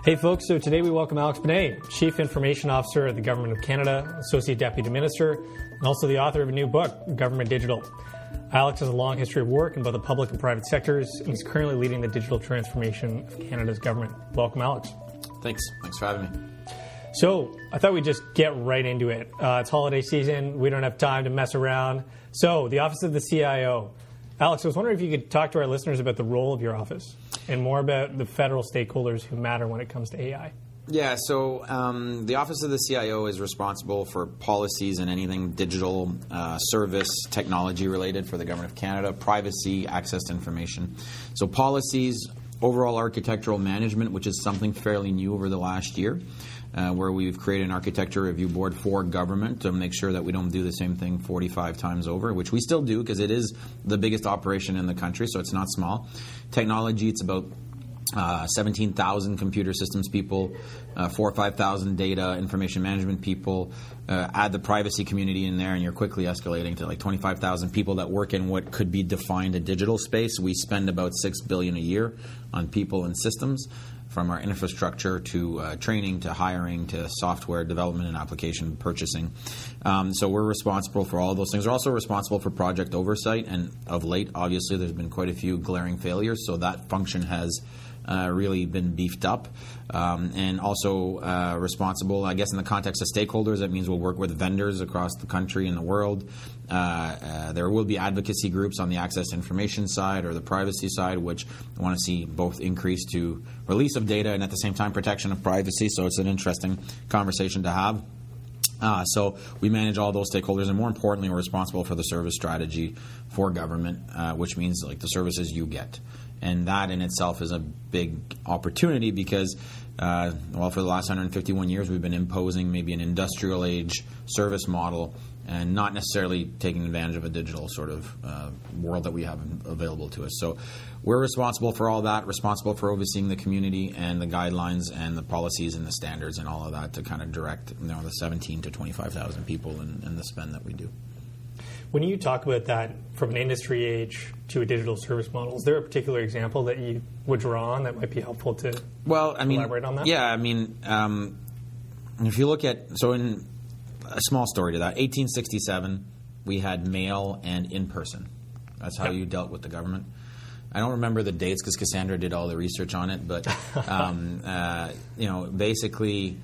Hey folks, so today we welcome Alex Benay, Chief Information Officer at the Government of Canada, Associate Deputy Minister, and also the author of a new book, Government Digital. Alex has a long history of work in both the public and private sectors, and he's currently leading the digital transformation of Canada's government. Welcome, Alex. Thanks for having me. So, I thought we'd just get right into it. It's holiday season, we don't have time to mess around. So, the Office of the CIO. Alex, I was wondering if you could talk to our listeners about the role of your office and more about the federal stakeholders who matter when it comes to AI. Yeah, so the Office of the CIO is responsible for policies and anything digital, service, technology related for the Government of Canada, privacy, access to information. So policies, overall architectural management, which is something fairly new over the last year, where we've created an architecture review board for government to make sure that we don't do the same thing 45 times over, which we still do because it is the biggest operation in the country, so it's not small. Technology, it's about 17,000 computer systems people, 4,000 or 5,000 data information management people. Add the privacy community in there, and you're quickly escalating to like 25,000 people that work in what could be defined a digital space. We spend about $6 billion a year on people and systems, from our infrastructure to training to hiring to software development and application purchasing. So we're responsible for all of those things. We're also responsible for project oversight, and of late, obviously, there's been quite a few glaring failures, so that function has really been beefed up. And also responsible, I guess, in the context of stakeholders, that means we'll work with vendors across the country and the world. There will be advocacy groups on the access to information side or the privacy side, which want to see both increase to release of data and at the same time protection of privacy. So it's an interesting conversation to have. So we manage all those stakeholders, and more importantly, we're responsible for the service strategy for government, which means like the services you get. And that in itself is a big opportunity because, for the last 151 years, we've been imposing maybe an industrial age service model and not necessarily taking advantage of a digital sort of world that we have available to us. So we're responsible for all that, responsible for overseeing the community and the guidelines and the policies and the standards and all of that to kind of direct the 17 to 25,000 people and the spend that we do. When you talk about that from an industry age to a digital service model, is there a particular example that you would draw on that might be helpful to elaborate on that? Yeah, if you look at, so in a small story to that, 1867, we had mail and in-person. That's how you dealt with the government. I don't remember the dates because Cassandra did all the research on it, but basically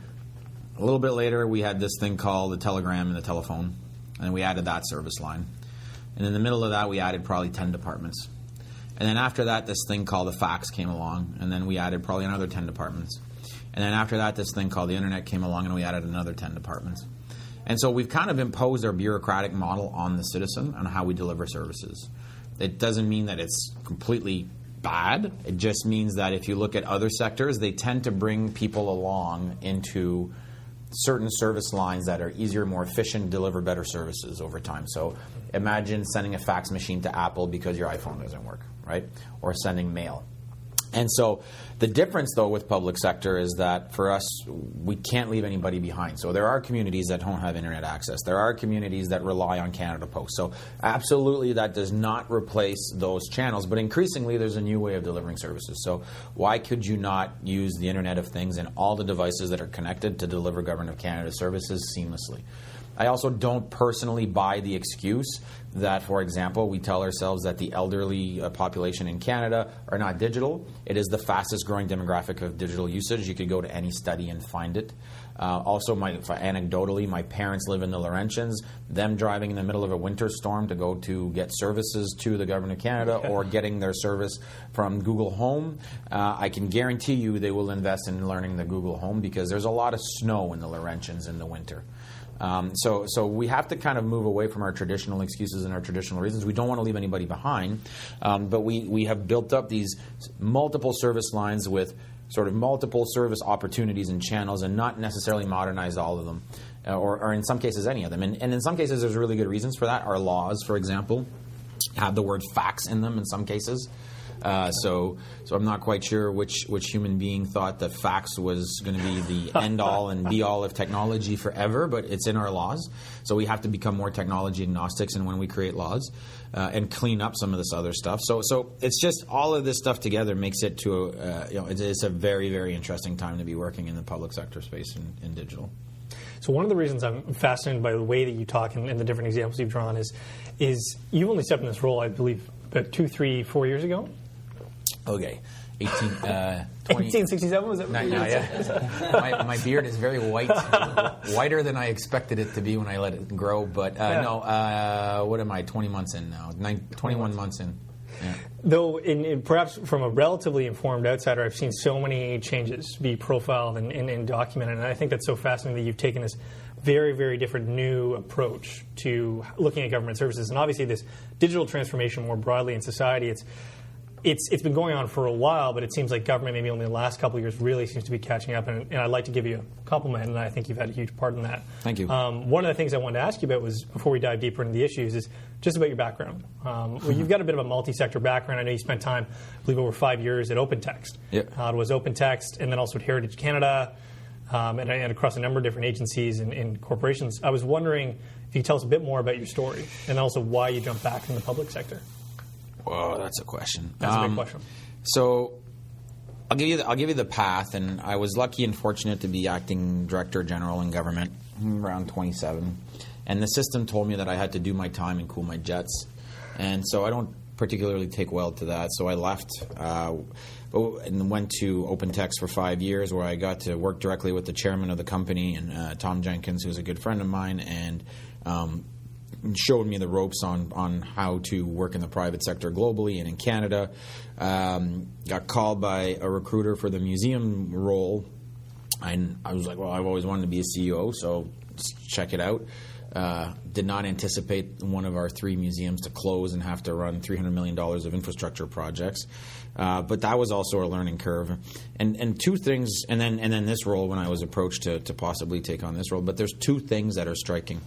a little bit later we had this thing called the telegram and the telephone. And we added that service line. And in the middle of that, we added probably 10 departments. And then after that, this thing called the fax came along. And then we added probably another 10 departments. And then after that, this thing called the internet came along, and we added another 10 departments. And so we've kind of imposed our bureaucratic model on the citizen on how we deliver services. It doesn't mean that it's completely bad. It just means that if you look at other sectors, they tend to bring people along into certain service lines that are easier, more efficient, deliver better services over time. So imagine sending a fax machine to Apple because your iPhone doesn't work, right? Or sending mail. And so the difference, though, with public sector is that for us, we can't leave anybody behind. So there are communities that don't have internet access. There are communities that rely on Canada Post. So absolutely that does not replace those channels. But increasingly, there's a new way of delivering services. So why could you not use the Internet of Things and all the devices that are connected to deliver Government of Canada services seamlessly? I also don't personally buy the excuse that, for example, we tell ourselves that the elderly population in Canada are not digital. It is the fastest growing demographic of digital usage. You could go to any study and find it. Anecdotally, my parents live in the Laurentians. Them driving in the middle of a winter storm to go to get services to the Government of Canada or getting their service from Google Home, I can guarantee you they will invest in learning the Google Home because there's a lot of snow in the Laurentians in the winter. So we have to kind of move away from our traditional excuses and our traditional reasons. We don't want to leave anybody behind, but we have built up these multiple service lines with sort of multiple service opportunities and channels and not necessarily modernize all of them, or in some cases any of them. And in some cases there's really good reasons for that. Our laws, for example, have the word fax in them in some cases. So I'm not quite sure which human being thought that fax was going to be the end-all and be-all of technology forever, but it's in our laws. So we have to become more technology agnostics and when we create laws and clean up some of this other stuff. So it's just all of this stuff together makes it to it's a very, very interesting time to be working in the public sector space in digital. So one of the reasons I'm fascinated by the way that you talk and the different examples you've drawn is you've only stepped in this role, I believe, about 2, 3, 4 years ago? Okay. 1867, was it? No, yeah. my beard is very white, whiter than I expected it to be when I let it grow. But what am I, 20 months in now? 21 months in. Yeah. Though, perhaps from a relatively informed outsider, I've seen so many changes be profiled and documented, and I think that's so fascinating that you've taken this very, very different new approach to looking at government services. And obviously this digital transformation more broadly in society, it's been going on for a while, but it seems like government, maybe only the last couple of years, really seems to be catching up. And I'd like to give you a compliment, and I think you've had a huge part in that. Thank you. One of the things I wanted to ask you about was, before we dive deeper into the issues, is just about your background. Well, you've got a bit of a multi-sector background. I know you spent time, I believe, over 5 years at OpenText. Yep. It was OpenText, and then also at Heritage Canada, and across a number of different agencies and corporations. I was wondering if you could tell us a bit more about your story, and also why you jumped back in the public sector. Whoa, that's a question. That's a big question. So I'll give you the path, and I was lucky and fortunate to be acting director general in government around 27, and the system told me that I had to do my time and cool my jets, and so I don't particularly take well to that. So I left and went to OpenText for 5 years, where I got to work directly with the chairman of the company, and Tom Jenkins, who's a good friend of mine, and showed me the ropes on how to work in the private sector globally and in Canada. Got called by a recruiter for the museum role, and I was like, well, I've always wanted to be a CEO, so check it out. Did not anticipate one of our 3 museums to close and have to run $300 million of infrastructure projects. But that was also a learning curve. And 2 things, and then this role when I was approached to possibly take on this role, but there's 2 things that are striking.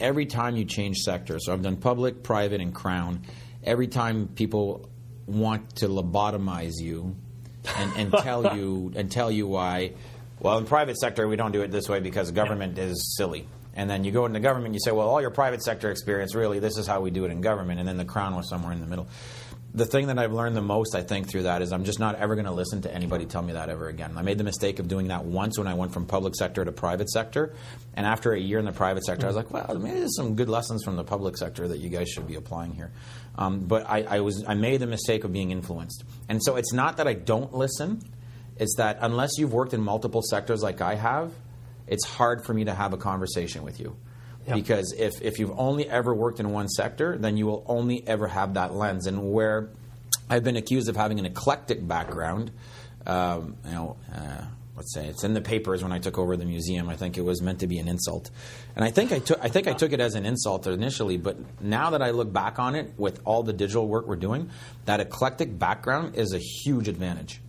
Every time you change sector, so I've done public, private, and crown, every time people want to lobotomize you and tell you why, well, in private sector we don't do it this way because government is silly. And then you go into government, you say, well, all your private sector experience, really, this is how we do it in government, and then the crown was somewhere in the middle. The thing that I've learned the most, I think, through that is I'm just not ever going to listen to anybody tell me that ever again. I made the mistake of doing that once when I went from public sector to private sector, and after a year in the private sector, I was like, well, maybe there's some good lessons from the public sector that you guys should be applying here. But I made the mistake of being influenced. And so it's not that I don't listen, it's that unless you've worked in multiple sectors like I have, it's hard for me to have a conversation with you. Yep. Because if you've only ever worked in one sector, then you will only ever have that lens. And where I've been accused of having an eclectic background, let's say it's in the papers when I took over the museum. I think it was meant to be an insult, and I think I took it as an insult initially. But now that I look back on it, with all the digital work we're doing, that eclectic background is a huge advantage.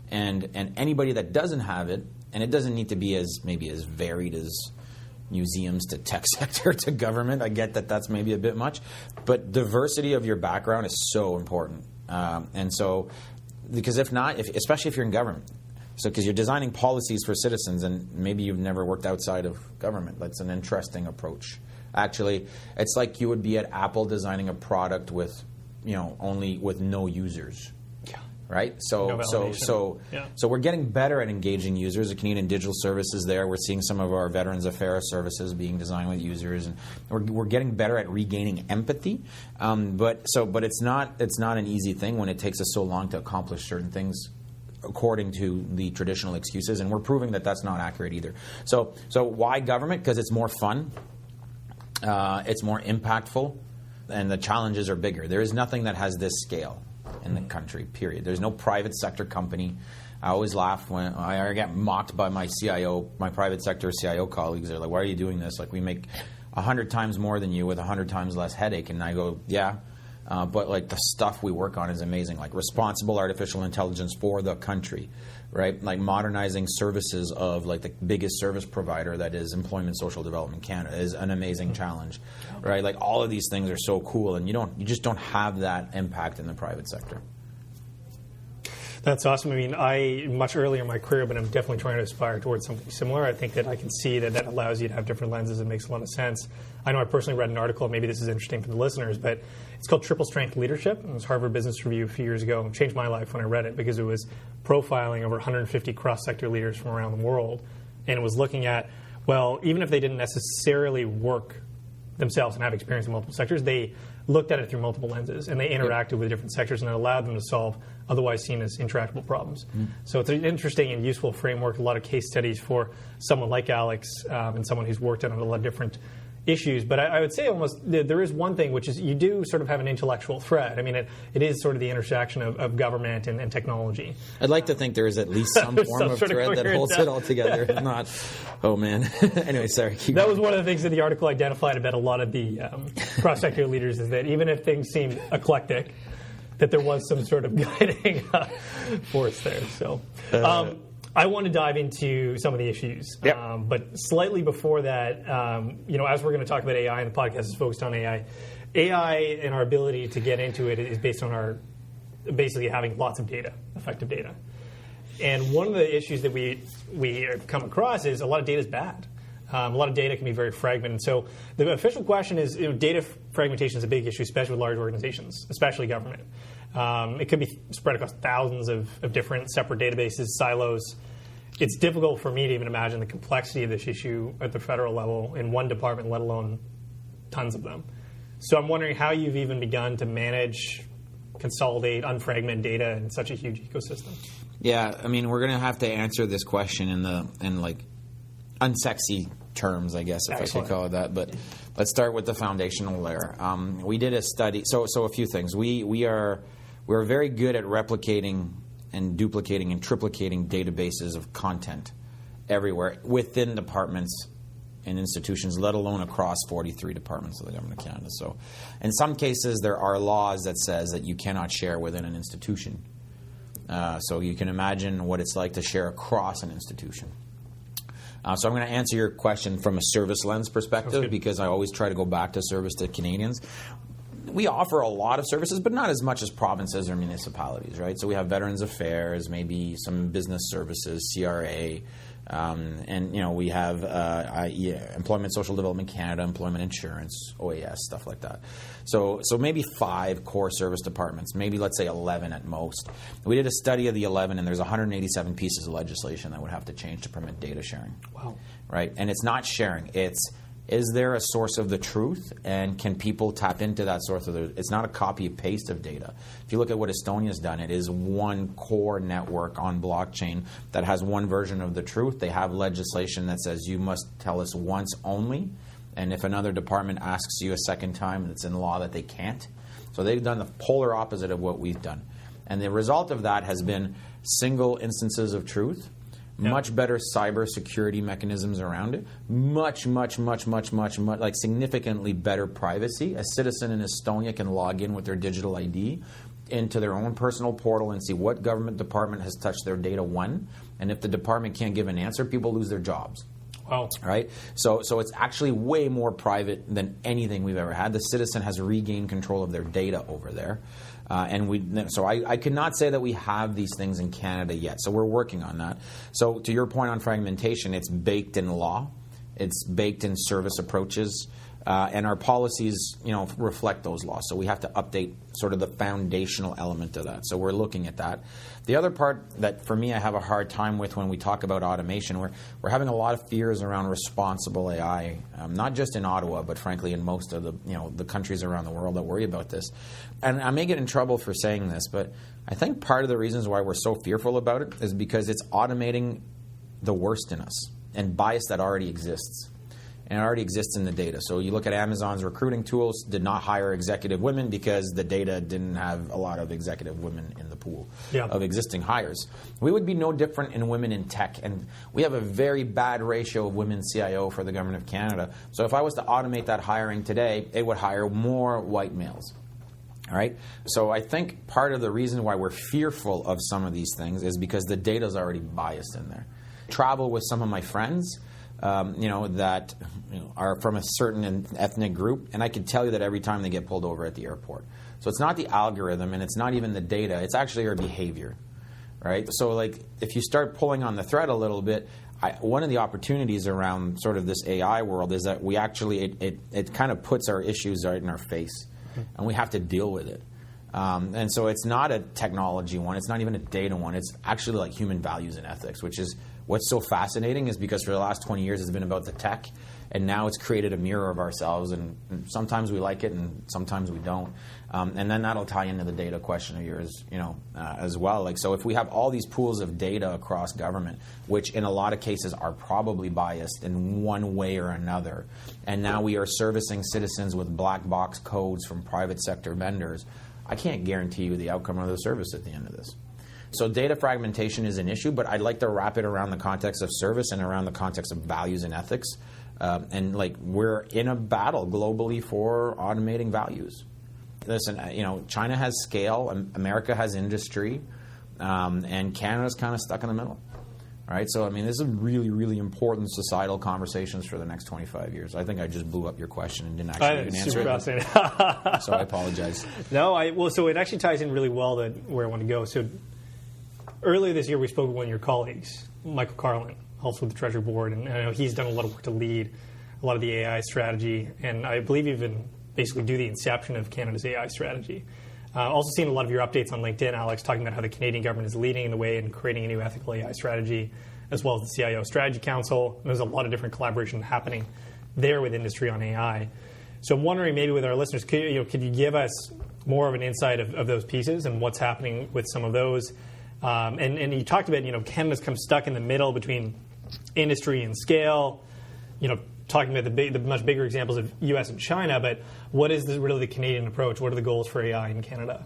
And anybody that doesn't have it, and it doesn't need to be as varied as museums to tech sector to government. I get that that's maybe a bit much, but diversity of your background is so important. And so, because if not, especially if you're in government, so because you're designing policies for citizens, and maybe you've never worked outside of government, that's an interesting approach. Actually, it's like you would be at Apple designing a product with, only with no users. Right? So we're getting better at engaging users. The Canadian Digital Services there, we're seeing some of our Veterans Affairs services being designed with users, and we're getting better at regaining empathy. But it's not an easy thing when it takes us so long to accomplish certain things according to the traditional excuses, and we're proving that that's not accurate either. So why government? Because it's more fun, it's more impactful, and the challenges are bigger. There is nothing that has this scale in the country, period. There's no private sector company. I always laugh when I get mocked by my private sector CIO colleagues. They're like, why are you doing this? Like, we make 100 times more than you with 100 times less headache. And I go, yeah, but like the stuff we work on is amazing. Like responsible artificial intelligence for the country, right? Like modernizing services of like the biggest service provider that is Employment Social Development Canada is an amazing challenge, right? Like all of these things are so cool, and you just don't have that impact in the private sector. That's awesome. I mean, I much earlier in my career, but I'm definitely trying to aspire towards something similar. I think that I can see that allows you to have different lenses. It makes a lot of sense. I know I personally read an article, maybe this is interesting for the listeners, but it's called Triple Strength Leadership. It was Harvard Business Review a few years ago. It changed my life when I read it because it was profiling over 150 cross-sector leaders from around the world. And it was looking at, well, even if they didn't necessarily work themselves and have experience in multiple sectors, they looked at it through multiple lenses, and they interacted with different sectors, and it allowed them to solve otherwise seen as intractable problems. So it's an interesting and useful framework, a lot of case studies for someone like Alex and someone who's worked on a lot of different issues. But I would say almost there is one thing, which is you do sort of have an intellectual thread. I mean, it is sort of the intersection of government and technology. I'd like to think there is at least some form of thread that holds it all together. If not, oh man. Anyway, sorry. That was one of the things that the article identified about a lot of the cross-sector leaders is that even if things seem eclectic, that there was some sort of guiding force there. So. I want to dive into some of the issues, but slightly before that, as we're going to talk about AI, and the podcast is focused on AI, AI and our ability to get into it is based on our basically having lots of data, effective data. And one of the issues that we have come across is a lot of data is bad. A lot of data can be very fragmented. So the official question is, data fragmentation is a big issue, especially with large organizations, especially government. It could be spread across thousands of different separate databases, silos. It's difficult for me to even imagine the complexity of this issue at the federal level in one department, let alone tons of them. So I'm wondering how you've even begun to manage, consolidate, unfragment data in such a huge ecosystem. Yeah, I mean, we're going to have to answer this question in like unsexy terms, I guess, if Excellent. I could call it that. But let's start with the foundational layer. We did a study. So a few things. We're very good at replicating and duplicating and triplicating databases of content everywhere within departments and institutions, let alone across 43 departments of the Government of Canada. So in some cases, there are laws that says that you cannot share within an institution. So you can imagine what it's like to share across an institution. So I'm going to answer your question from a service lens perspective because I always try to go back to service to Canadians. We offer a lot of services, but not as much as provinces or municipalities, right? So we have Veterans Affairs, maybe some business services, CRA, and we have Employment Social Development Canada, Employment Insurance, OAS, stuff like that. So maybe 5 core service departments, maybe let's say 11 at most. We did a study of the 11, and there's 187 pieces of legislation that would have to change to permit data sharing. Wow. Right? And it's not sharing. Is there a source of the truth, and can people tap into that source of the truth? It's not a copy-paste of data. If you look at what Estonia's done, it is one core network on blockchain that has one version of the truth. They have legislation that says you must tell us once only, and if another department asks you a second time, it's in law that they can't. So they've done the polar opposite of what we've done. And the result of that has been single instances of truth, much better cyber security mechanisms around it, much, like significantly better privacy. A citizen in Estonia can log in with their digital ID into their own personal portal and see what government department has touched their data when. And if the department can't give an answer, people lose their jobs. Wow. Right? So it's actually way more private than anything we've ever had. The citizen has regained control of their data over there. So I could not say that we have these things in Canada yet. So we're working on that. So to your point on fragmentation, it's baked in law. It's baked in service approaches. And our policies, reflect those laws. So we have to update sort of the foundational element of that. So we're looking at that. The other part that, for me, I have a hard time with when we talk about automation, we're having a lot of fears around responsible AI, not just in Ottawa, but frankly in most of the countries around the world that worry about this. And I may get in trouble for saying this, but I think part of the reasons why we're so fearful about it is because it's automating the worst in us and bias that already exists. And it already exists in the data. So you look at Amazon's recruiting tools, did not hire executive women because the data didn't have a lot of executive women in the pool of existing hires. We would be no different in women in tech. And we have a very bad ratio of women CIO for the Government of Canada. So if I was to automate that hiring today, it would hire more white males. All right? So I think part of the reason why we're fearful of some of these things is because the data is already biased in there. Travel with some of my friends that are from a certain ethnic group, and I can tell you that every time they get pulled over at the airport. So it's not the algorithm, and it's not even the data. It's actually our behavior. right? So like if you start pulling on the thread a little bit, one of the opportunities around sort of this AI world is that we actually, it kind of puts our issues right in our face, and we have to deal with it. And so it's not a technology one, it's not even a data one, it's actually like human values and ethics, which is what's so fascinating is because for the last 20 years it's been about the tech, and now it's created a mirror of ourselves, and sometimes we like it and sometimes we don't. And then that'll tie into the data question of yours, as well. Like, so if we have all these pools of data across government, which in a lot of cases are probably biased in one way or another, and now we are servicing citizens with black box codes from private sector vendors, I can't guarantee you the outcome of the service at the end of this. So data fragmentation is an issue, but I'd like to wrap it around the context of service and around the context of values and ethics. And like we're in a battle globally for automating values. Listen, China has scale, America has industry, and Canada's kind of stuck in the middle. All right, so I mean, this is really, really important societal conversations for the next 25 years. I think I just blew up your question and didn't actually even answer it. So I apologize. No, so it actually ties in really well to where I want to go. So earlier this year, we spoke with one of your colleagues, Michael Carlin, also with the Treasury Board, and I know he's done a lot of work to lead a lot of the AI strategy, and I believe even basically do the inception of Canada's AI strategy. Also seen a lot of your updates on LinkedIn, Alex, talking about how the Canadian government is leading the way in creating a new ethical AI strategy, as well as the CIO Strategy Council. There's a lot of different collaboration happening there with industry on AI. So I'm wondering, maybe with our listeners, could you give us more of an insight of those pieces and what's happening with some of those? And you talked about, Canada's come stuck in the middle between industry and scale, talking about the much bigger examples of U.S. and China, but what is really the Canadian approach? What are the goals for AI in Canada?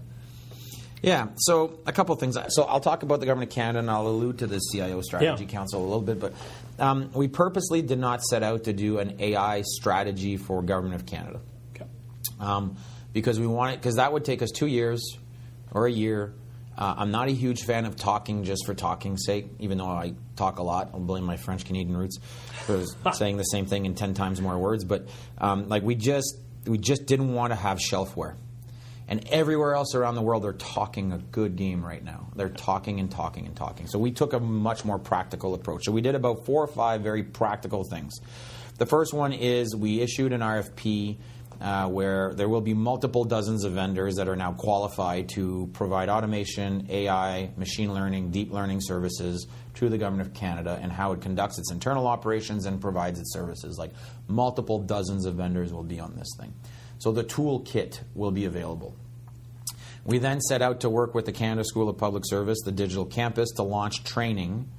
Yeah, so a couple of things. So I'll talk about the Government of Canada, and I'll allude to the CIO Strategy Council a little bit, but we purposely did not set out to do an AI strategy for Government of Canada. Okay. Because we wanted, because that would take us 2 years or a year. I'm not a huge fan of talking just for talking's sake, even though I talk a lot. I'll blame my French-Canadian roots for saying the same thing in 10 times more words. But we just didn't want to have shelfware. And everywhere else around the world, they're talking a good game right now. They're talking and talking and talking. So we took a much more practical approach. So we did about 4 or 5 very practical things. The first one is we issued an RFP where there will be multiple dozens of vendors that are now qualified to provide automation, AI, machine learning, deep learning services to the Government of Canada and how it conducts its internal operations and provides its services. Like multiple dozens of vendors will be on this thing. So the toolkit will be available. We then set out to work with the Canada School of Public Service, the Digital Campus, to launch training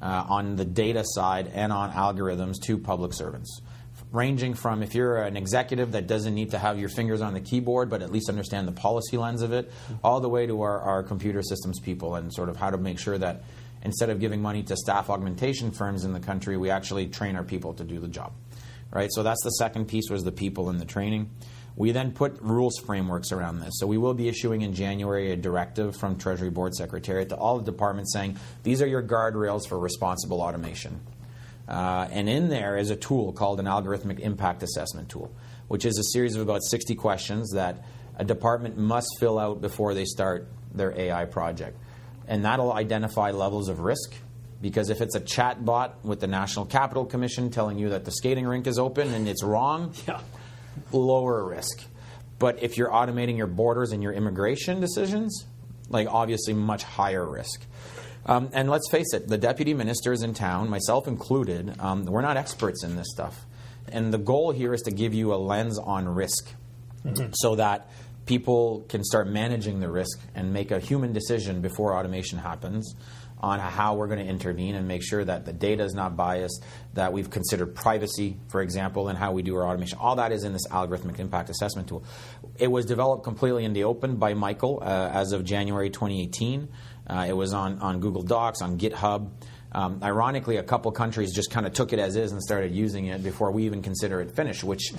on the data side and on algorithms to public servants, ranging from if you're an executive that doesn't need to have your fingers on the keyboard but at least understand the policy lens of it, all the way to our computer systems people and sort of how to make sure that instead of giving money to staff augmentation firms in the country, we actually train our people to do the job. Right? So that's the second piece, was the people and the training. We then put rules frameworks around this. So we will be issuing in January a directive from Treasury Board Secretariat to all the departments saying, these are your guardrails for responsible automation. And in there is a tool called an algorithmic impact assessment tool, which is a series of about 60 questions that a department must fill out before they start their AI project. And that'll identify levels of risk, because if it's a chat bot with the National Capital Commission telling you that the skating rink is open and it's wrong, lower risk. But if you're automating your borders and your immigration decisions, like obviously much higher risk. And let's face it, the deputy ministers in town, myself included, we're not experts in this stuff. And the goal here is to give you a lens on risk so that people can start managing the risk and make a human decision before automation happens on how we're going to intervene and make sure that the data is not biased, that we've considered privacy, for example, and how we do our automation. All that is in this algorithmic impact assessment tool. It was developed completely in the open by Michael as of January 2018. It was on Google Docs, on GitHub. Ironically, a couple countries just kind of took it as is and started using it before we even consider it finished, which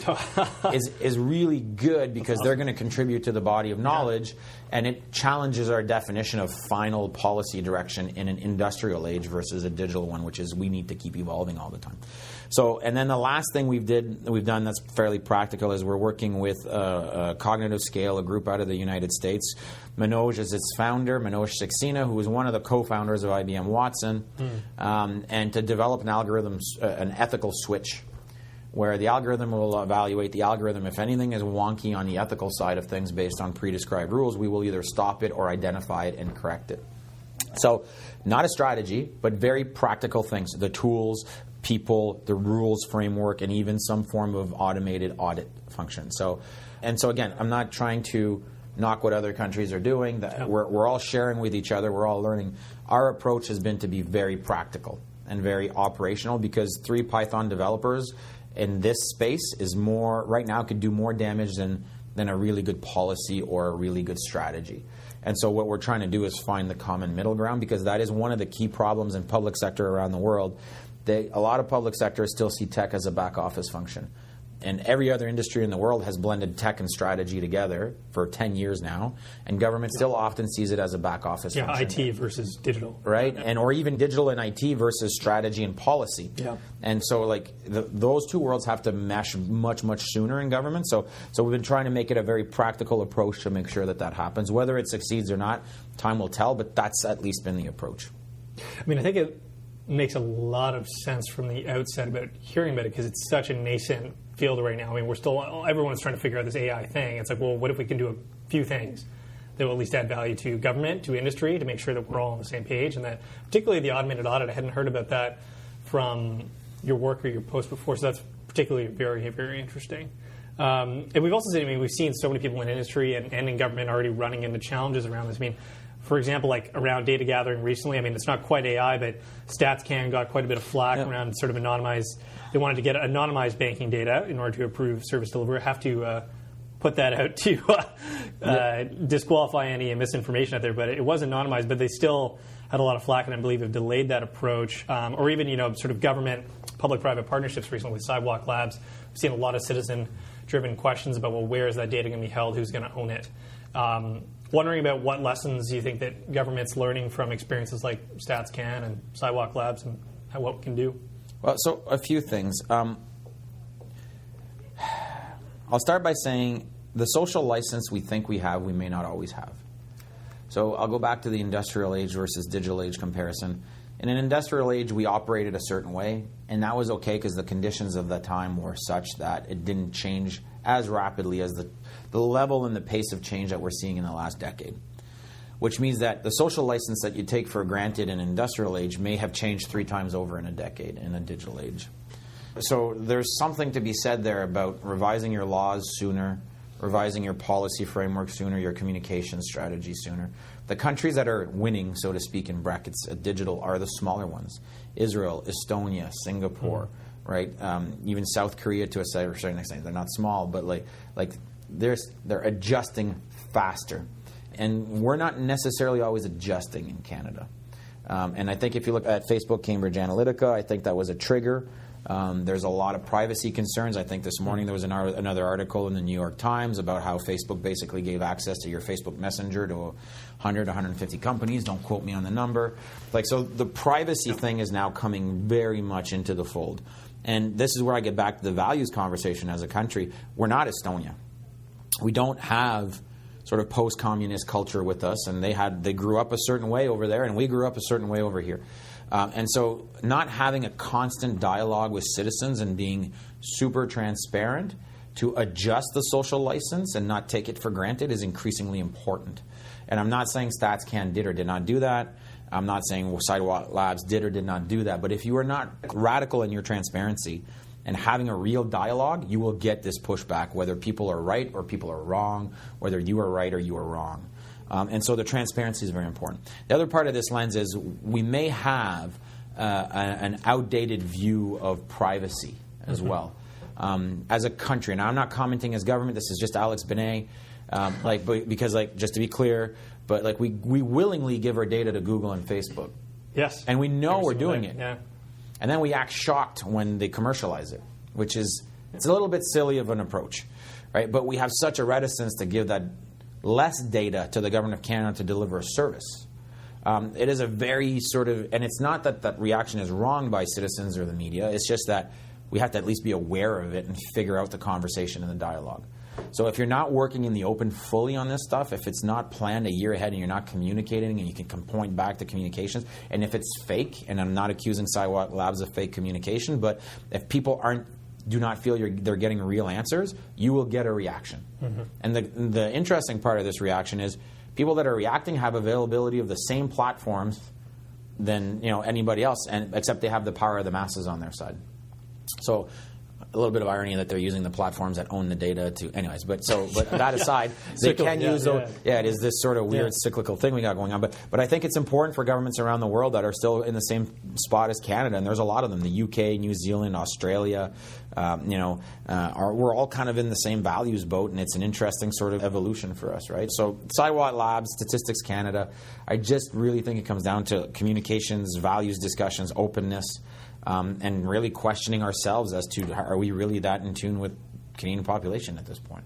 is really good because they're going to contribute to the body of knowledge, and it challenges our definition of final policy direction in an industrial age versus a digital one, which is we need to keep evolving all the time. So, and then the last thing we've done that's fairly practical is we're working with Cognitive Scale, a group out of the United States. Manoj is its founder, Manoj Saxena, who is one of the co-founders of IBM Watson, and to develop an algorithm, an ethical switch, where the algorithm will evaluate the algorithm. If anything is wonky on the ethical side of things based on pre-described rules, we will either stop it or identify it and correct it. So not a strategy, but very practical things. The tools, people, the rules framework, and even some form of automated audit function. So again, I'm not trying to knock what other countries are doing. We're all sharing with each other. We're all learning. Our approach has been to be very practical and very operational, because 3 Python developers in this space is more, right now, could do more damage than a really good policy or a really good strategy. And so what we're trying to do is find the common middle ground, because that is one of the key problems in public sector around the world. A lot of public sectors still see tech as a back office function. And every other industry in the world has blended tech and strategy together for 10 years now, and government still often sees it as a back office function. IT versus digital. Right? And or even digital and IT versus strategy and policy. Yeah. And so those two worlds have to mesh much, much sooner in government. So we've been trying to make it a very practical approach to make sure that happens. Whether it succeeds or not, time will tell, but that's at least been the approach. I mean, I think it makes a lot of sense from the outset about hearing about it, because it's such a nascent field right now. I mean, everyone's trying to figure out this AI thing. It's like, well, what if we can do a few things that will at least add value to government, to industry, to make sure that we're all on the same page? And that, particularly the automated audit, I hadn't heard about that from your work or your post before, so that's particularly very, very interesting. And we've also seen, we've seen so many people in industry and in government already running into challenges around this. I mean, for example, like around data gathering recently, I mean, it's not quite AI, but StatsCan got quite a bit of flack around sort of anonymized. They wanted to get anonymized banking data in order to approve service delivery. Have to put that out to disqualify any misinformation out there. But it was anonymized, but they still had a lot of flack, and I believe have delayed that approach. Or even, sort of government public-private partnerships recently with Sidewalk Labs. We've seen a lot of citizen-driven questions about, well, where is that data going to be held? Who's going to own it? Wondering about what lessons you think that government's learning from experiences like StatsCan and Sidewalk Labs, and what we can do. Well, so a few things. I'll start by saying the social license we think we have, we may not always have. So I'll go back to the industrial age versus digital age comparison. In an industrial age, we operated a certain way, and that was okay because the conditions of the time were such that it didn't change as rapidly as the level and the pace of change that we're seeing in the last decade. Which means that the social license that you take for granted in industrial age may have changed 3 times over in a decade in a digital age. So there's something to be said there about revising your laws sooner, revising your policy framework sooner, your communication strategy sooner. The countries that are winning, so to speak, in brackets at digital are the smaller ones. Israel, Estonia, Singapore, right? Even South Korea to a certain extent. They're not small, but they're adjusting faster. And we're not necessarily always adjusting in Canada. And I think if you look at Facebook, Cambridge Analytica, I think that was a trigger. There's a lot of privacy concerns. I think this morning there was another article in the New York Times about how Facebook basically gave access to your Facebook Messenger to 100, 150 companies. Don't quote me on the number. So the privacy thing is now coming very much into the fold. And this is where I get back to the values conversation as a country. We're not Estonia. We don't have sort of post-communist culture with us, and they grew up a certain way over there, and we grew up a certain way over here. And so not having a constant dialogue with citizens and being super transparent to adjust the social license and not take it for granted is increasingly important. And I'm not saying StatsCan did or did not do that. I'm not saying Sidewalk Labs did or did not do that. But if you are not radical in your transparency and having a real dialogue, you will get this pushback, whether people are right or people are wrong, whether you are right or you are wrong. And so the transparency is very important. The other part of this lens is we may have an outdated view of privacy as well as a country. Now, I'm not commenting as government. This is just Alex Benay. Because just to be clear, but we willingly give our data to Google and Facebook. Yes. And we know we're doing it. Yeah. And then we act shocked when they commercialize it, which is, it's a little bit silly of an approach, right? But we have such a reticence to give that less data to the government of Canada to deliver a service. It is a very sort of, and it's not that that reaction is wrong by citizens or the media, it's just that we have to at least be aware of it and figure out the conversation and the dialogue. So if you're not working in the open fully on this stuff, if it's not planned a year ahead and you're not communicating and you can point back to communications, and if it's fake, and I'm not accusing CIO Labs of fake communication, but if people do not feel they're getting real answers, you will get a reaction. Mm-hmm. And the interesting part of this reaction is people that are reacting have availability of the same platforms than anybody else, and except they have the power of the masses on their side. So a little bit of irony that they're using the platforms that own the data to, anyways. But that aside, they can use those. Yeah, it is this sort of weird cyclical thing we got going on. But I think it's important for governments around the world that are still in the same spot as Canada, and there's a lot of them. The UK, New Zealand, Australia, we're all kind of in the same values boat, and it's an interesting sort of evolution for us, right? So CIO Labs, Statistics Canada, I just really think it comes down to communications, values discussions, openness. And really questioning ourselves as to are we really that in tune with Canadian population at this point?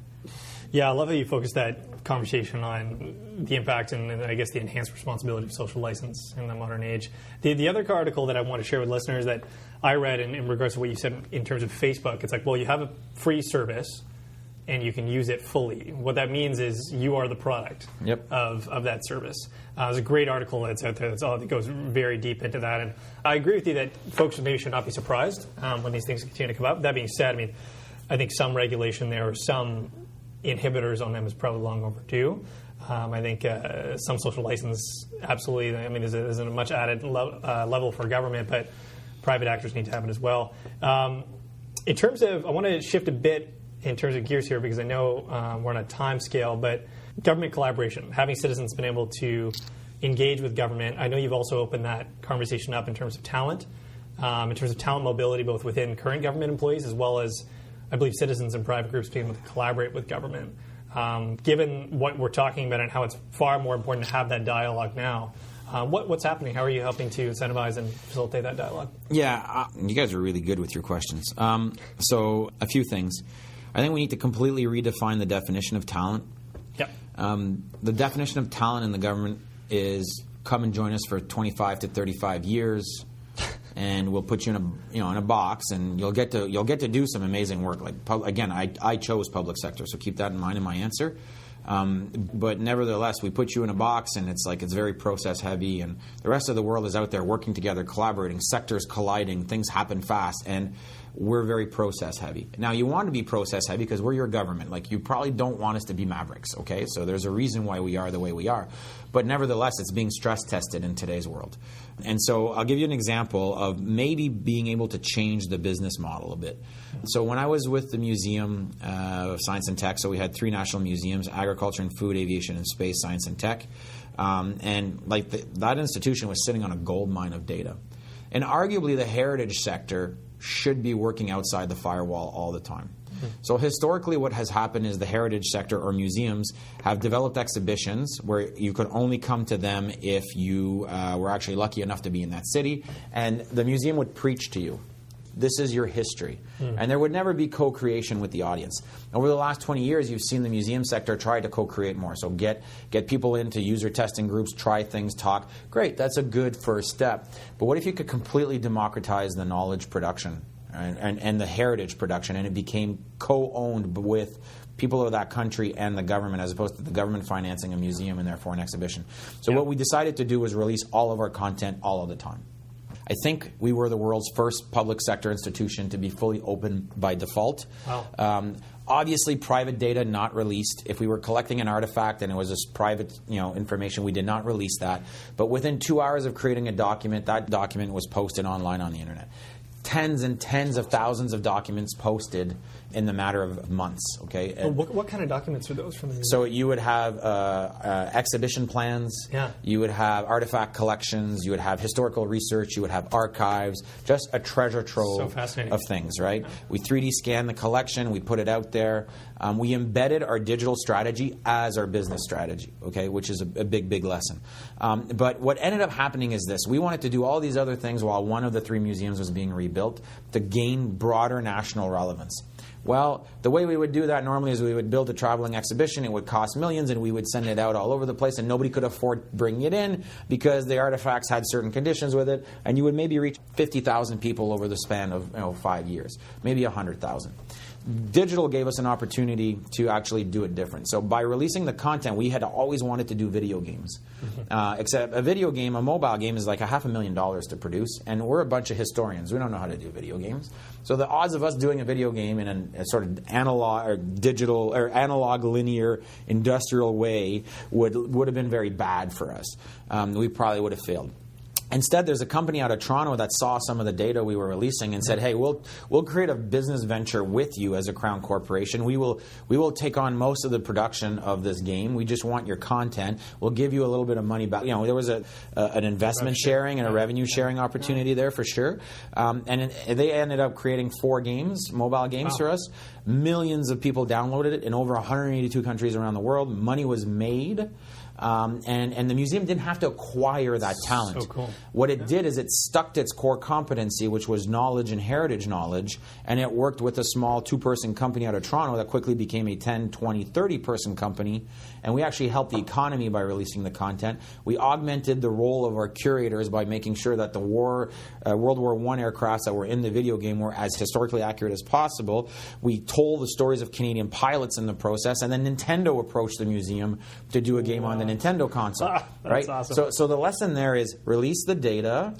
Yeah, I love how you focus that conversation on the impact and I guess the enhanced responsibility of social license in the modern age. The other article that I want to share with listeners that I read in regards to what you said in terms of Facebook, it's like, well, you have a free service and you can use it fully. What that means is you are the product of that service. There's a great article that's out there that goes very deep into that. And I agree with you that folks maybe should not be surprised when these things continue to come up. That being said, I think some regulation there or some inhibitors on them is probably long overdue. I think some social license, absolutely. There's a much added level for government, but private actors need to have it as well. In terms of, I want to shift a bit in terms of gears here, because I know we're on a time scale, but government collaboration, having citizens been able to engage with government. I know you've also opened that conversation up in terms of talent mobility, both within current government employees as well as, I believe, citizens and private groups being able to collaborate with government. Given what we're talking about and how it's far more important to have that dialogue now, what's happening? How are you helping to incentivize and facilitate that dialogue? Yeah, you guys are really good with your questions. So a few things. I think we need to completely redefine the definition of talent. Yep. The definition of talent in the government is come and join us for 25 to 35 years, and we'll put you in a box, and you'll get to do some amazing work. Like again, I chose public sector, so keep that in mind in my answer. But nevertheless, we put you in a box, and it's very process heavy, and the rest of the world is out there working together, collaborating, sectors colliding, things happen fast, and we're very process heavy. Now, you want to be process heavy because we're your government. Like, you probably don't want us to be mavericks, okay? So there's a reason why we are the way we are. But nevertheless, it's being stress tested in today's world. And so I'll give you an example of maybe being able to change the business model a bit. So when I was with the Museum of Science and Tech, so we had 3 national museums: agriculture and food, aviation and space, science and tech. That institution was sitting on a gold mine of data. And arguably the heritage sector should be working outside the firewall all the time. So historically what has happened is the heritage sector or museums have developed exhibitions where you could only come to them if you were actually lucky enough to be in that city, and the museum would preach to you. This is your history. And there would never be co-creation with the audience. Over the last 20 years, you've seen the museum sector try to co-create more. So get people into user testing groups, try things, talk. Great, that's a good first step. But what if you could completely democratize the knowledge production and the heritage production, and it became co-owned with people of that country and the government, as opposed to the government financing a museum and therefore an exhibition. So what we decided to do was release all of our content all of the time. I think we were the world's first public sector institution to be fully open by default. Wow. Obviously, private data not released. If we were collecting an artifact and it was just private, information, we did not release that. But within 2 hours of creating a document, that document was posted online on the internet. Tens and tens of thousands of documents posted in the matter of months. Okay. What kind of documents are those from the museum? So you would have exhibition plans. Yeah. You would have artifact collections. You would have historical research. You would have archives. Just a treasure trove of things. Right. Yeah. We 3D scanned the collection. We put it out there. We embedded our digital strategy as our business strategy. Okay, which is a big lesson. But what ended up happening is this: we wanted to do all these other things while one of the 3 museums was being rebuilt to gain broader national relevance. Well, the way we would do that normally is we would build a traveling exhibition. It would cost millions, and we would send it out all over the place, and nobody could afford bringing it in because the artifacts had certain conditions with it, and you would maybe reach 50,000 people over the span of 5 years, maybe 100,000. Digital gave us an opportunity to actually do it different. So by releasing the content, we had always wanted to do video games. Except a video game, a mobile game, is like $500,000 to produce, and we're a bunch of historians. We don't know how to do video games. So the odds of us doing a video game in a sort of analog or digital or analog linear industrial way would have been very bad for us. We probably would have failed. Instead, there's a company out of Toronto that saw some of the data we were releasing and said, "Hey, we'll create a business venture with you as a Crown Corporation. We will take on most of the production of this game. We just want your content. We'll give you a little bit of money back." There was an investment sharing and a revenue sharing opportunity there for sure. And they ended up creating 4 games, mobile games for us. Millions of people downloaded it in over 182 countries around the world. Money was made. And the museum didn't have to acquire that talent. So cool. What it did is it stuck to its core competency, which was knowledge and heritage knowledge, and it worked with a small 2-person company out of Toronto that quickly became a 10, 20, 30-person company, and we actually helped the economy by releasing the content. We augmented the role of our curators by making sure that the World War I aircrafts that were in the video game were as historically accurate as possible. We told the stories of Canadian pilots in the process, and then Nintendo approached the museum to do a game on the Nintendo console. Right? Awesome. So the lesson there is release the data,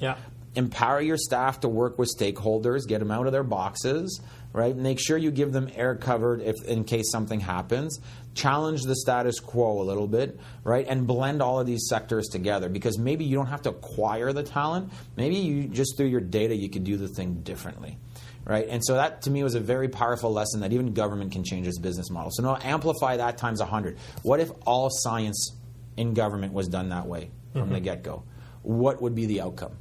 empower your staff to work with stakeholders, get them out of their boxes, right? Make sure you give them air covered in case something happens. Challenge the status quo a little bit, right? And blend all of these sectors together, because maybe you don't have to acquire the talent. Maybe you just through your data you could do the thing differently. Right? And so that, to me, was a very powerful lesson that even government can change its business model. So now amplify that times 100. What if all science in government was done that way from the get-go? What would be the outcome?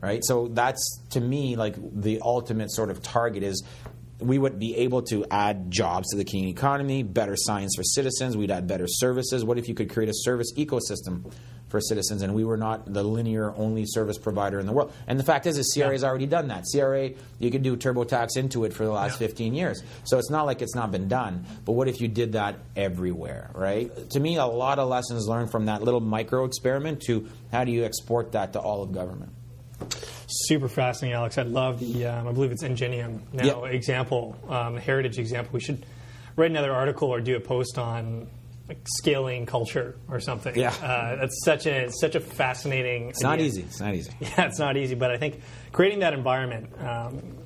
Right? So that's, to me, like the ultimate sort of target is we would be able to add jobs to the Canadian economy, better science for citizens, we'd add better services. What if you could create a service ecosystem for citizens, and we were not the linear only service provider in the world? And the fact is CRA has already done that. CRA, you could do TurboTax into it for the last 15 years. So it's not like it's not been done. But what if you did that everywhere, right? To me, a lot of lessons learned from that little micro experiment to how do you export that to all of government. Super fascinating, Alex. I love the, I believe it's Ingenium now example, the heritage example. We should write another article or do a post on like scaling culture or something. That's such a fascinating It's not easy. It's not easy. Yeah, it's not easy. But I think creating that environment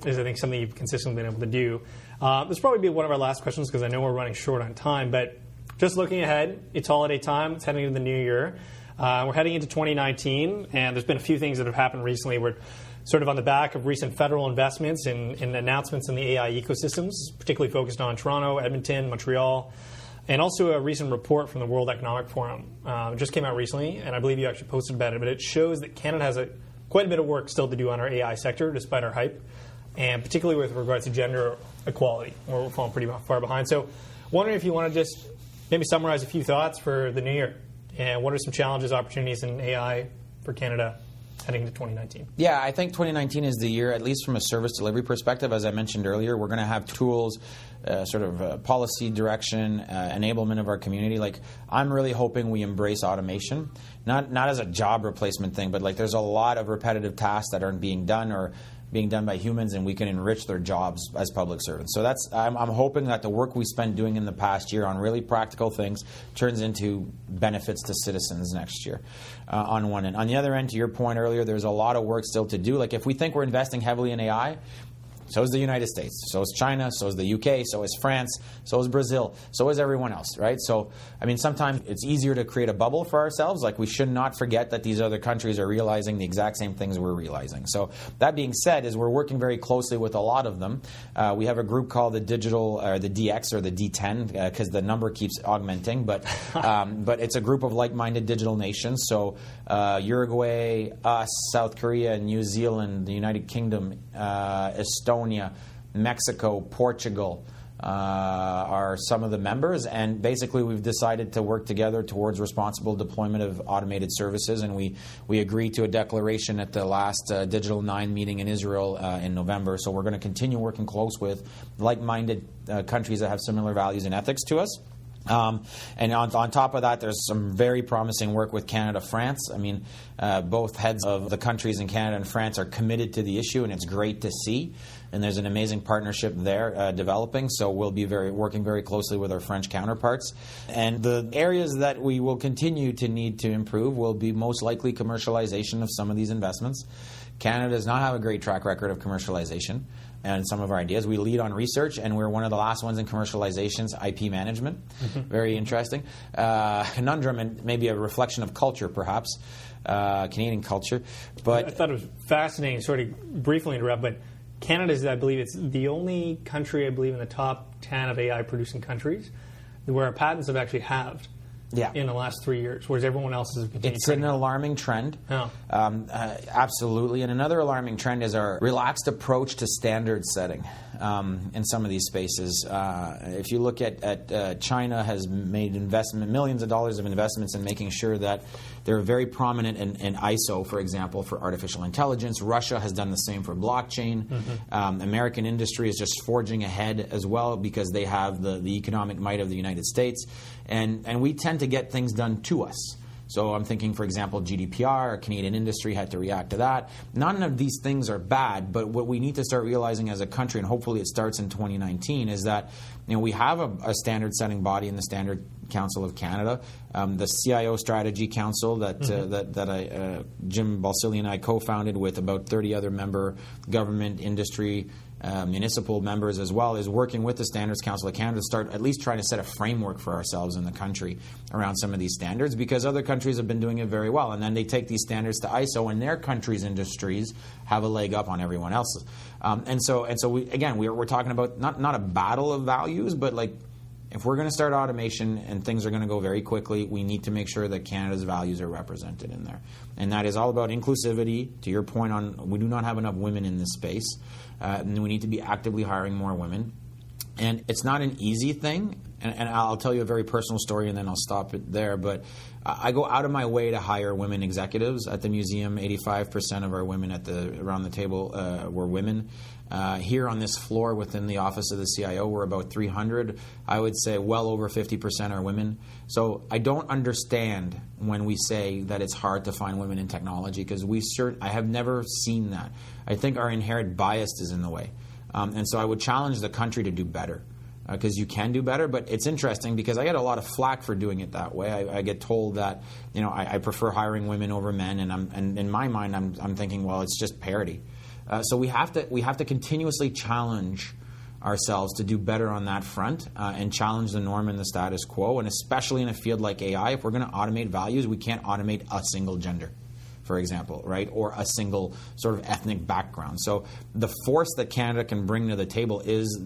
is, I think, something you've consistently been able to do. This will probably be one of our last questions because I know we're running short on time. But just looking ahead, it's holiday time. It's heading into the new year. We're heading into 2019, and there's been a few things that have happened recently. We're sort of on the back of recent federal investments in announcements in the AI ecosystems, particularly focused on Toronto, Edmonton, Montreal, and also a recent report from the World Economic Forum. It just came out recently, and I believe you actually posted about it, but it shows that Canada has quite a bit of work still to do on our AI sector, despite our hype, and particularly with regards to gender equality, where we're falling pretty far behind. So wondering if you want to just maybe summarize a few thoughts for the new year. And what are some challenges, opportunities in AI for Canada heading into 2019? Yeah, I think 2019 is the year, at least from a service delivery perspective. As I mentioned earlier, we're going to have tools, policy direction, enablement of our community. Like, I'm really hoping we embrace automation, not as a job replacement thing, but like there's a lot of repetitive tasks that aren't being done or being done by humans, and we can enrich their jobs as public servants. So I'm hoping that the work we spent doing in the past year on really practical things turns into benefits to citizens next year on one end. On the other end, to your point earlier, there's a lot of work still to do. Like if we think we're investing heavily in AI, so is the United States, so is China, so is the UK, so is France, so is Brazil, so is everyone else, right? So, I mean, sometimes it's easier to create a bubble for ourselves. Like, we should not forget that these other countries are realizing the exact same things we're realizing. So, that being said, is we're working very closely with a lot of them. We have a group called the Digital, or the DX, or the D10, because the number keeps augmenting, but it's a group of like-minded digital nations. So, Uruguay, us, South Korea, New Zealand, the United Kingdom, Estonia, Mexico, Portugal, are some of the members, and basically we've decided to work together towards responsible deployment of automated services, and we agreed to a declaration at the last Digital 9 meeting in Israel in November. So we're going to continue working close with like-minded countries that have similar values and ethics to us. And on top of that, there's some very promising work with Canada, France. I mean, both heads of the countries in Canada and France are committed to the issue, and it's great to see. And there's an amazing partnership there developing. So we'll be working very closely with our French counterparts. And the areas that we will continue to need to improve will be most likely commercialization of some of these investments. Canada does not have a great track record of commercialization and some of our ideas. We lead on research, and we're one of the last ones in commercializations, IP management. Very interesting. Conundrum, and maybe a reflection of culture, perhaps, Canadian culture. But I thought it was fascinating, sort of briefly interrupt, but Canada is, I believe, it's the only country, I believe, in the top 10 of AI-producing countries where our patents have actually halved. In the last 3 years, whereas everyone else has continued. It's an alarming trend. Absolutely. And another alarming trend is our relaxed approach to standard setting in some of these spaces. If you look at China has made millions of dollars of investments in making sure that they're very prominent in ISO, for example, for artificial intelligence. Russia has done the same for blockchain. American industry is just forging ahead as well because they have the economic might of the United States. And we tend to get things done to us. So I'm thinking, for example, GDPR, Canadian industry had to react to that. None of these things are bad, but what we need to start realizing as a country, and hopefully it starts in 2019, is that we have a standard-setting body in the Standard Council of Canada, the CIO Strategy Council that Jim Balsillie and I co-founded with about 30 other member government, industry, municipal members as well, is working with the Standards Council of Canada to start at least trying to set a framework for ourselves in the country around some of these standards, because other countries have been doing it very well, and then they take these standards to ISO, and their countries' industries have a leg up on everyone else's. And so we're talking about not a battle of values, but like, if we're going to start automation and things are going to go very quickly, we need to make sure that Canada's values are represented in there. And that is all about inclusivity. To your point on, we do not have enough women in this space, and we need to be actively hiring more women. And it's not an easy thing, and I'll tell you a very personal story and then I'll stop it there, but I go out of my way to hire women executives. At the museum, 85% of our women around the table were women. Here on this floor within the office of the CIO, we're about 300. I would say well over 50% are women. So I don't understand when we say that it's hard to find women in technology, because I have never seen that. I think our inherent bias is in the way. And so I would challenge the country to do better, because you can do better. But it's interesting because I get a lot of flack for doing it that way. I get told that I prefer hiring women over men, and in my mind I'm thinking, well, it's just parity. So we have to continuously challenge ourselves to do better on that front, and challenge the norm and the status quo. And especially in a field like AI, if we're going to automate values, we can't automate a single gender, for example, right? Or a single sort of ethnic background. So the force that Canada can bring to the table is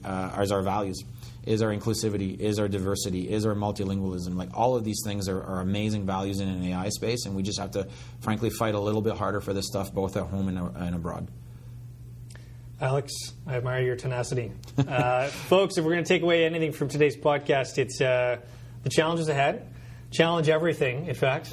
our values, is our inclusivity, is our diversity, is our multilingualism. Like, all of these things are amazing values in an AI space, and we just have to, frankly, fight a little bit harder for this stuff, both at home and abroad. Alex, I admire your tenacity. Folks, if we're going to take away anything from today's podcast, it's the challenges ahead. Challenge everything, in fact,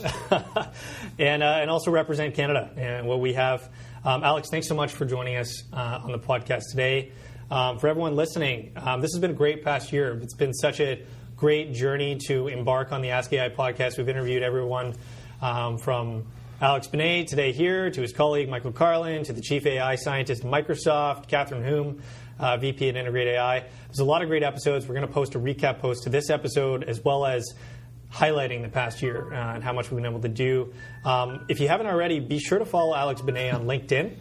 and also represent Canada and what we have. Alex, thanks so much for joining us on the podcast today. For everyone listening, this has been a great past year. It's been such a great journey to embark on the Ask AI podcast. We've interviewed everyone from Alex Benay today here, to his colleague Michael Carlin, to the chief AI scientist at Microsoft, Catherine Hume, VP at Integrate AI. There's a lot of great episodes. We're going to post a recap post to this episode, as well as highlighting the past year and how much we've been able to do. If you haven't already, be sure to follow Alex Benay on LinkedIn.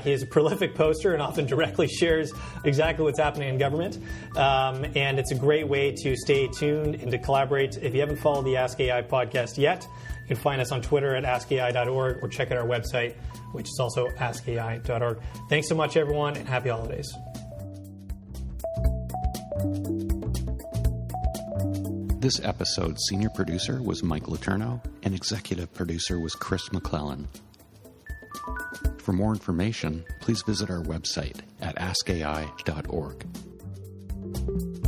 He is a prolific poster and often directly shares exactly what's happening in government. And it's a great way to stay tuned and to collaborate. If you haven't followed the Ask AI podcast yet, you can find us on Twitter at askai.org, or check out our website, which is also askai.org. Thanks so much, everyone, and happy holidays. This episode's senior producer was Mike Letourneau, and executive producer was Chris McClellan. For more information, please visit our website at askai.org. you.